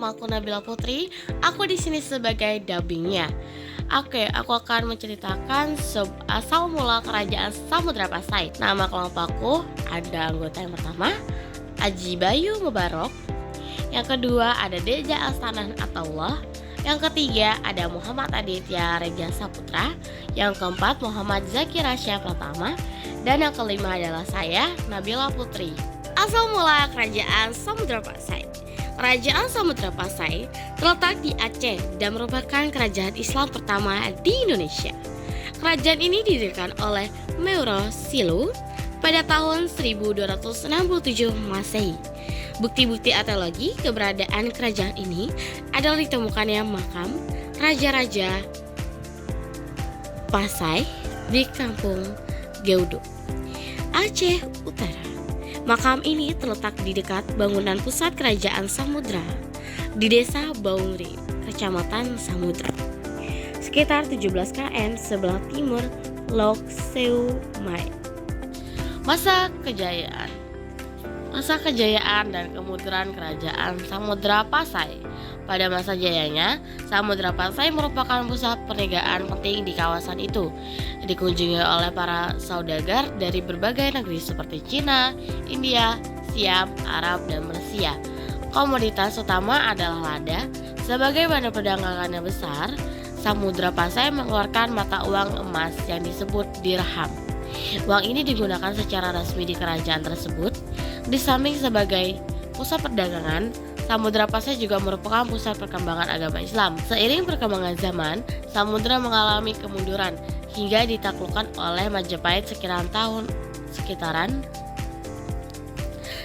nama aku Nabila Putri. Aku di sini sebagai dubbingnya. Oke, aku akan menceritakan asal mula kerajaan Samudra Pasai. Nama kelompokku ada anggota yang pertama, Aji Bayu Mubarok. Yang kedua ada Deja Astanah Ataulah. Yang ketiga ada Muhammad Aditya Rega Saputra. Yang keempat Muhammad Zaki Rasya Pratama. Dan yang kelima adalah saya, Nabila Putri. Asal mula kerajaan Samudra Pasai. Kerajaan Samudra Pasai terletak di Aceh dan merupakan kerajaan Islam pertama di Indonesia. Kerajaan ini didirikan oleh Meuro Silu pada tahun 1267 Masehi. Bukti-bukti arkeologi keberadaan kerajaan ini adalah ditemukannya makam raja-raja Pasai di kampung Geuduk, Aceh Utara. Makam ini terletak di dekat bangunan pusat kerajaan Samudra di desa Baungri, kecamatan Samudra, sekitar 17 km sebelah timur Lok Seu Mai. Masa kejayaan dan kemunduran kerajaan Samudra Pasai. Pada masa jayanya, Samudra Pasai merupakan pusat perniagaan penting di kawasan itu. Dikunjungi oleh para saudagar dari berbagai negeri seperti Cina, India, Siam, Arab, dan Malaysia. Komoditas utama adalah lada. Sebagai bahan perdagangan yang besar, Samudra Pasai mengeluarkan mata uang emas yang disebut dirham. Uang ini digunakan secara resmi di kerajaan tersebut. Di samping sebagai pusat perdagangan, Samudra Pasai juga merupakan pusat perkembangan agama Islam. Seiring perkembangan zaman, Samudra mengalami kemunduran hingga ditaklukkan oleh Majapahit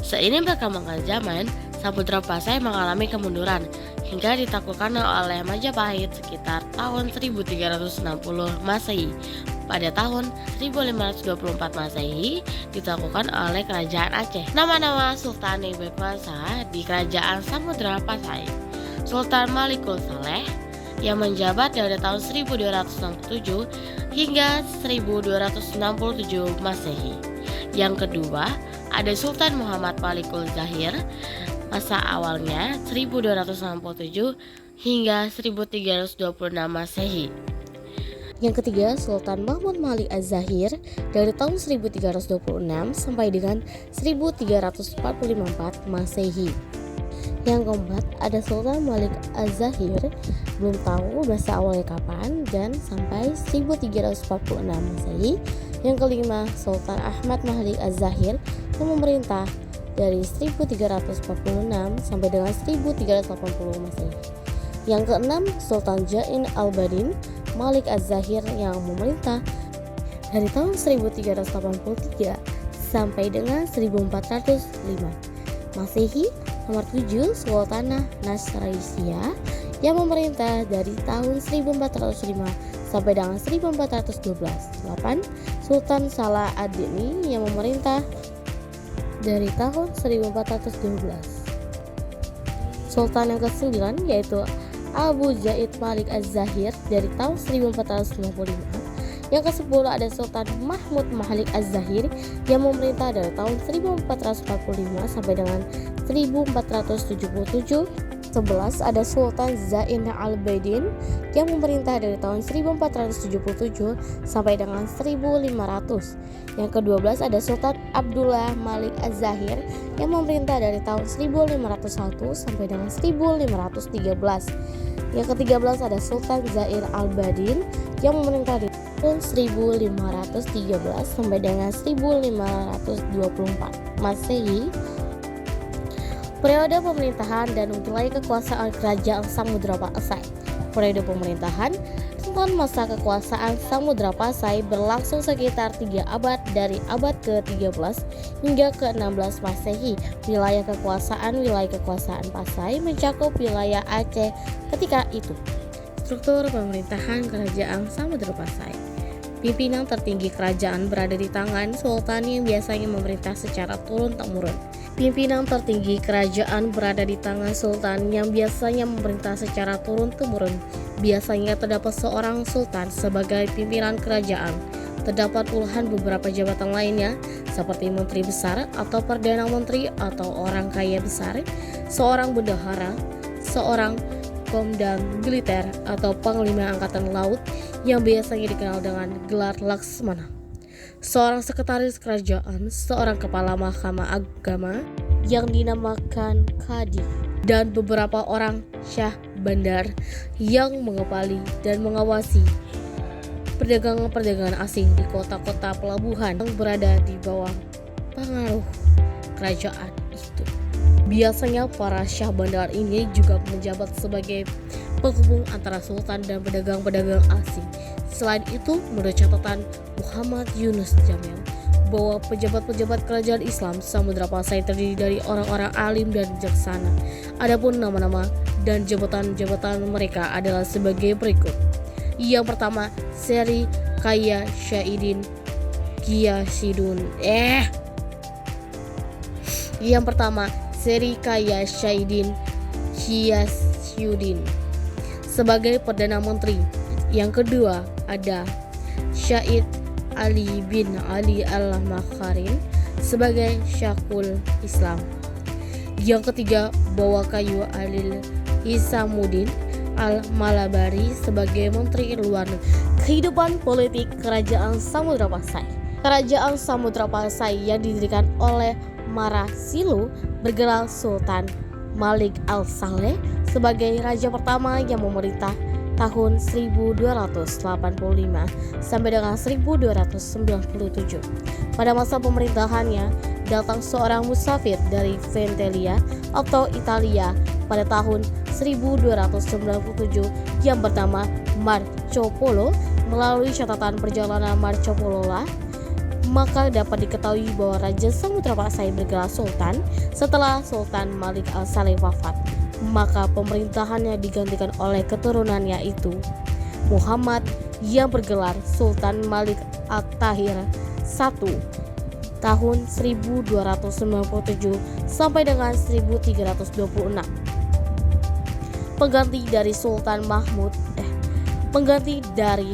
Seiring perkembangan zaman, Samudra Pasai mengalami kemunduran hingga ditaklukkan oleh Majapahit sekitar tahun 1360 Masehi. Pada tahun 1524 Masehi ditaklukkan oleh Kerajaan Aceh. Nama-nama sultan yang berkuasa di Kerajaan Samudra Pasai: Sultan Malikul Saleh yang menjabat dari tahun 1267 hingga 1267 Masehi. Yang kedua ada Sultan Muhammad Malikul Zahir, masa awalnya 1267 hingga 1326 Masehi. Yang ketiga, Sultan Mahmud Malik Az-Zahir dari tahun 1326 sampai dengan 1344 Masehi. Yang keempat, ada Sultan Malik Az-Zahir, belum tahu masa awalnya kapan, dan sampai 1346 Masehi. Yang kelima, Sultan Ahmad Malik Az-Zahir yang memerintah dari 1346 sampai dengan 1380 Masehi. Yang keenam, Sultan Jain Al-Badin Malik Az-Zahir yang memerintah dari tahun 1383 sampai dengan 1405 Masehi. Nomor 7, Sultanah Nasraisyah yang memerintah dari tahun 1405 sampai dengan 1412. 8, Sultan Salah ad-Dini yang memerintah dari tahun 1412. Sultan yang ke-9 yaitu Abu Zaid Malik Az-Zahir dari tahun 1455. Yang ke-10 ada Sultan Mahmud Malik Az-Zahir yang memerintah dari tahun 1445 sampai dengan 1477. 11 ada Sultan Zain Al-Abidin yang memerintah dari tahun 1477 sampai dengan 1500. Yang ke-12 ada Sultan Abdullah Malik Az-Zahir yang memerintah dari tahun 1501 sampai dengan 1513. Yang ke-13 ada Sultan Zain Al-Abidin yang memerintah dari tahun 1513 sampai dengan 1524 Masehi. Periode pemerintahan dan wilayah kekuasaan Kerajaan Samudra Pasai. Periode pemerintahan tentang masa kekuasaan Samudra Pasai berlangsung sekitar 3 abad dari abad ke-13 hingga ke-16 Masehi. Wilayah kekuasaan Pasai mencakup wilayah Aceh ketika itu. Struktur pemerintahan Kerajaan Samudra Pasai. Pimpinan tertinggi kerajaan berada di tangan sultan yang biasanya memerintah secara turun-temurun. Pimpinan tertinggi kerajaan berada di tangan sultan yang biasanya memerintah secara turun-temurun. Biasanya terdapat seorang sultan sebagai pimpinan kerajaan. Terdapat puluhan beberapa jabatan lainnya seperti menteri besar atau perdana menteri atau orang kaya besar, seorang bendahara, seorang komandan militer atau panglima angkatan laut yang biasanya dikenal dengan gelar Laksmana, seorang sekretaris kerajaan, seorang kepala mahkamah agama yang dinamakan Qadi, dan beberapa orang syah bandar yang mengepali dan mengawasi perdagangan asing di kota-kota pelabuhan yang berada di bawah pengaruh kerajaan itu. Biasanya para syah bandar ini juga menjabat sebagai penghubung antara sultan dan pedagang-pedagang asing. Selain itu, menurut catatan Muhammad Yunus Jamil, bahwa pejabat-pejabat kerajaan Islam Samudra Pasai terdiri dari orang-orang alim dan bijaksana. Adapun nama-nama dan jabatan-jabatan mereka adalah sebagai berikut. Yang pertama, Seri Kaya Syahidin Ghiyasidun. Yang pertama, Seri Kaya Syahidin Ghiyasidin sebagai Perdana Menteri. Yang kedua, ada Syahid Ali bin Ali al-Makharin sebagai Syekhul Islam. Yang ketiga, Bawakayu Alil Hisamuddin al-Malabari sebagai Menteri Luar Negeri. Kehidupan politik Kerajaan Samudra Pasai. Kerajaan Samudra Pasai yang didirikan oleh Marasilu bergelar Sultan Malik al-Saleh sebagai raja pertama yang memerintah tahun 1285 sampai dengan 1297. Pada masa pemerintahannya, datang seorang musafir dari Ventelia atau Italia pada tahun 1297 yang bernama Marco Polo. Melalui catatan perjalanan Marco Polo lah, maka dapat diketahui bahwa Raja Samudra Pasai bergelar Sultan setelah Sultan Malik al-Saleh wafat. Maka pemerintahannya digantikan oleh keturunannya yaitu Muhammad yang bergelar Sultan Malik At-Tahir I tahun 1297 sampai dengan 1326. Pengganti dari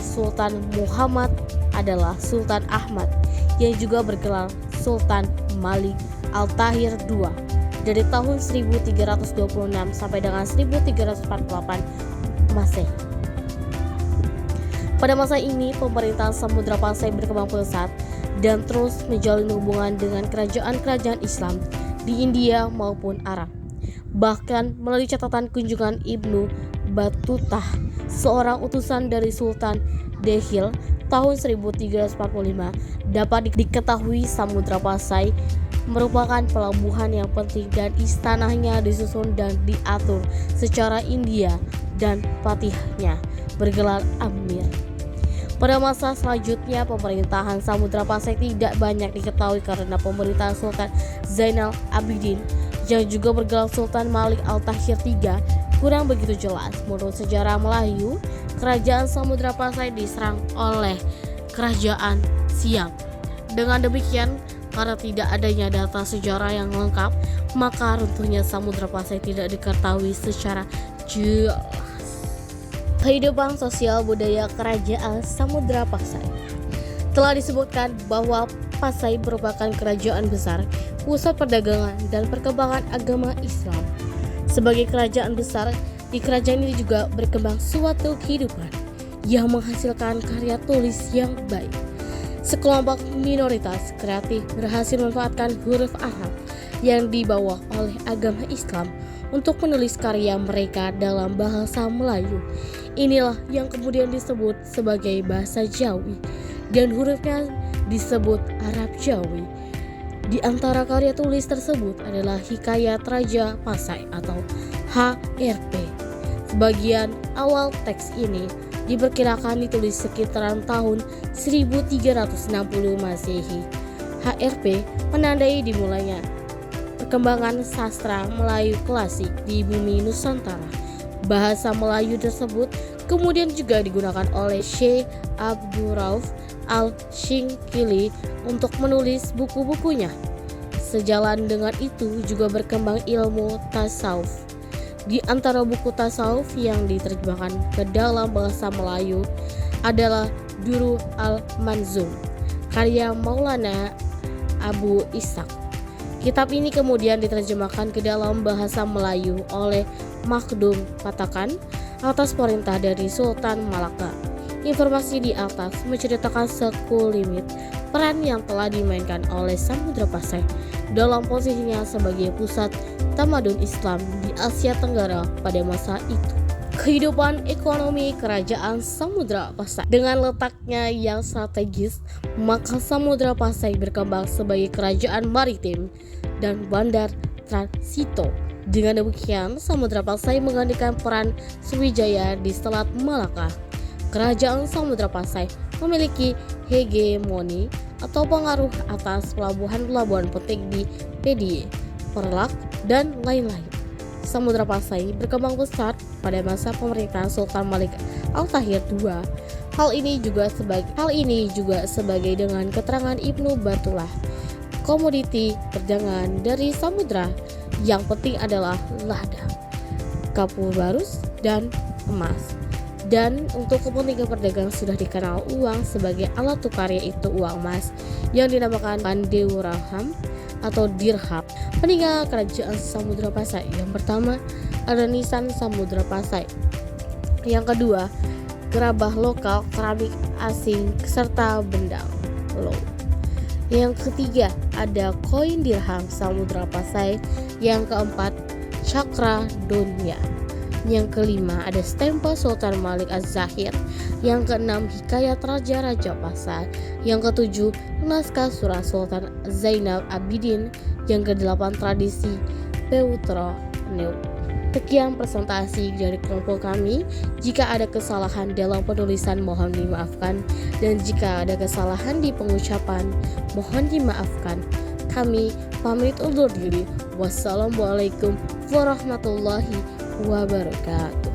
Sultan Muhammad adalah Sultan Ahmad yang juga bergelar Sultan Malik Al-Tahir II dari tahun 1326 sampai dengan 1348 Masehi. Pada masa ini, pemerintahan Samudra Pasai berkembang pesat dan terus menjalin hubungan dengan kerajaan-kerajaan Islam di India maupun Arab. Bahkan melalui catatan kunjungan Ibnu Battuta, seorang utusan dari Sultan Delhi tahun 1345, dapat diketahui Samudra Pasai merupakan pelabuhan yang penting dan istananya disusun dan diatur secara India dan patihnya bergelar Amir. Pada masa selanjutnya, pemerintahan Samudra Pasai tidak banyak diketahui karena pemerintahan Sultan Zainal Abidin yang juga bergelar Sultan Malik Al-Tahir III kurang begitu jelas. Menurut sejarah Melayu, kerajaan Samudra Pasai diserang oleh kerajaan Siam. Dengan demikian, karena tidak adanya data sejarah yang lengkap, maka runtuhnya Samudra Pasai tidak diketahui secara jelas. Kehidupan sosial budaya Kerajaan Samudra Pasai. Telah disebutkan bahwa Pasai merupakan kerajaan besar, pusat perdagangan dan perkembangan agama Islam. Sebagai kerajaan besar, di kerajaan ini juga berkembang suatu kehidupan yang menghasilkan karya tulis yang baik. Sekelompok minoritas kreatif berhasil memanfaatkan huruf Arab yang dibawa oleh agama Islam untuk menulis karya mereka dalam bahasa Melayu. Inilah yang kemudian disebut sebagai bahasa Jawi dan hurufnya disebut Arab Jawi. Di antara karya tulis tersebut adalah Hikayat Raja Pasai atau HRP. Sebagian awal teks ini diperkirakan ditulis sekitaran tahun 1360 Masehi. HRP menandai dimulainya perkembangan sastra Melayu klasik di bumi Nusantara. Bahasa Melayu tersebut kemudian juga digunakan oleh Syekh Abdurrauf Al-Syingkili untuk menulis buku-bukunya. Sejalan dengan itu juga berkembang ilmu tasawuf. Di antara buku tasawuf yang diterjemahkan ke dalam bahasa Melayu adalah Durul Al-Manzum karya Maulana Abu Ishaq Kitab ini kemudian diterjemahkan ke dalam bahasa Melayu oleh Makhdum Patakan atas perintah dari Sultan Malaka. Informasi di atas menceritakan sekulimit peran yang telah dimainkan oleh Samudra Pasai dalam posisinya sebagai pusat tamadun Islam di Asia Tenggara pada masa itu. Kehidupan ekonomi kerajaan Samudra Pasai dengan letaknya yang strategis, maka Samudra Pasai berkembang sebagai kerajaan maritim dan bandar transito. Dengan demikian, Samudra Pasai menggantikan peran Sriwijaya di Selat Malaka. Kerajaan Samudra Pasai memiliki hegemoni atau pengaruh atas pelabuhan-pelabuhan penting di Pedie, Perlak, dan lain-lain. Samudra Pasai berkembang pesat pada masa pemerintahan Sultan Malik Al-Tahir II. Hal ini juga sebagai dengan keterangan Ibnu Battulah. Komoditi perdagangan dari samudra yang penting adalah lada, kapur barus, dan emas. Dan untuk kepentingan perdagangan sudah dikenal uang sebagai alat tukar, yaitu uang emas yang dinamakan pandeuraham atau dirham. Peninggalan kerajaan Samudra Pasai yang pertama ada nisan Samudra Pasai. Yang kedua, gerabah lokal, keramik asing, serta benda low. Yang ketiga ada koin dirham Samudra Pasai. Yang keempat, cakra dunia. Yang kelima ada stempel Sultan Malik Az-Zahir. Yang keenam, hikayat raja-raja Pasai. Yang ketujuh, naskah surah Sultan Zainal Abidin. Yang kedelapan, tradisi Peutro Neu. Sekian presentasi dari kelompok kami. Jika ada kesalahan dalam penulisan mohon dimaafkan, dan jika ada kesalahan di pengucapan mohon dimaafkan. Kami pamit undur diri. Wassalamualaikum warahmatullahi wabarakatuh.